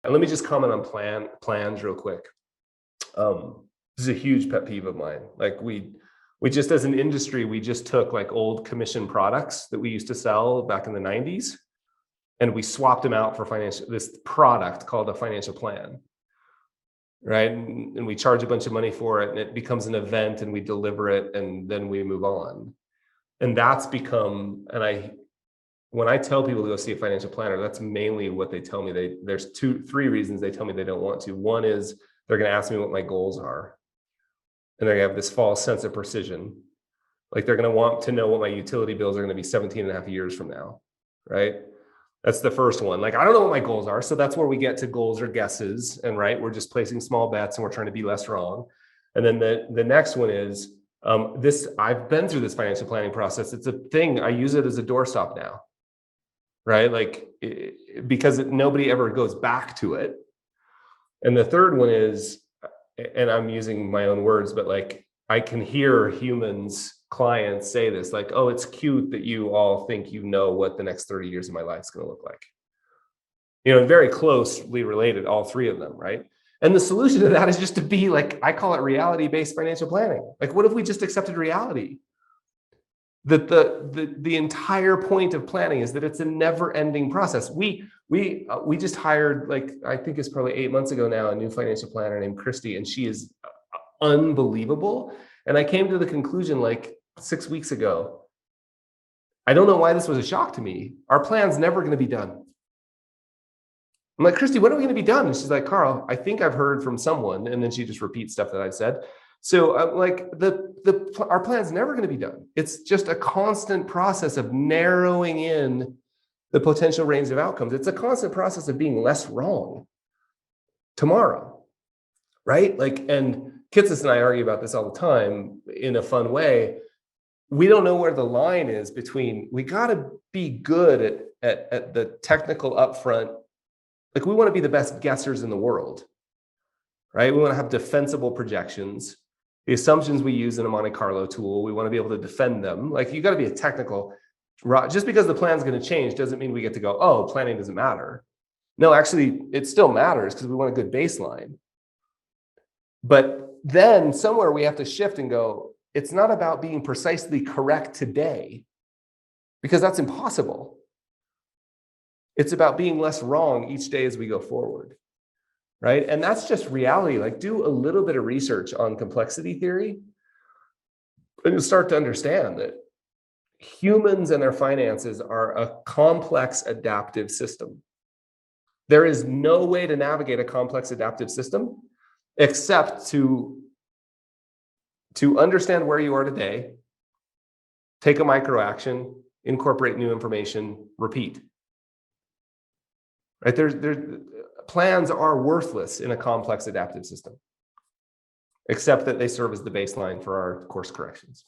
And let me just comment on plans real quick. This is a huge pet peeve of mine. Like we just as an industry, we just took like old commission products that we used to sell back in the 90s, and we swapped them out for this product called a financial plan, right? And we charge a bunch of money for it, and it becomes an event, and we deliver it, and then we move on. And that's become, when I tell people to go see a financial planner, that's mainly what they tell me. There's three reasons they tell me they don't want to. One is they're going to ask me what my goals are, and they're going to have this false sense of precision. Like they're going to want to know what my utility bills are going to be 17 and a half years from now, right? That's the first one. Like, I don't know what my goals are. So that's where we get to goals or guesses. And right, we're just placing small bets and we're trying to be less wrong. And then the next one is I've been through this financial planning process. It's a thing. I use it as a doorstop now, right? Like, because nobody ever goes back to it. And the third one is, and I'm using my own words, but like, I can hear clients say this, like, oh, it's cute that you all think you know what the next 30 years of my life is going to look like. Very closely related, all three of them, right? And the solution to that is just to be like, I call it reality-based financial planning. Like, what if we just accepted reality? That the entire point of planning is that it's a never-ending process. We just hired, like, I think it's probably 8 months ago now, a new financial planner named Christy, and she is unbelievable. And I came to the conclusion like 6 weeks ago, I don't know why this was a shock to me. Our plan's never going to be done. I'm like, Christy, when are we going to be done? And she's like, Carl, I think I've heard from someone. And then she just repeats stuff that I've said. So I'm like, our plan's never going to be done. It's just a constant process of narrowing in the potential range of outcomes. It's a constant process of being less wrong tomorrow, right? Like, and Kitsis and I argue about this all the time in a fun way. We don't know where the line is between, we got to be good at the technical upfront. Like, we want to be the best guessers in the world, right? We want to have defensible projections. The assumptions we use in a Monte Carlo tool, we want to be able to defend them. Like, you got to be a technical, just because the plan's going to change doesn't mean we get to go, oh, planning doesn't matter. No, actually, it still matters because we want a good baseline. But then somewhere we have to shift and go, it's not about being precisely correct today, because that's impossible. It's about being less wrong each day as we go forward, right? And that's just reality. Like, do a little bit of research on complexity theory, and you'll start to understand that humans and their finances are a complex adaptive system. There is no way to navigate a complex adaptive system except to understand where you are today, take a micro action, incorporate new information, repeat. Right? Plans are worthless in a complex adaptive system, except that they serve as the baseline for our course corrections.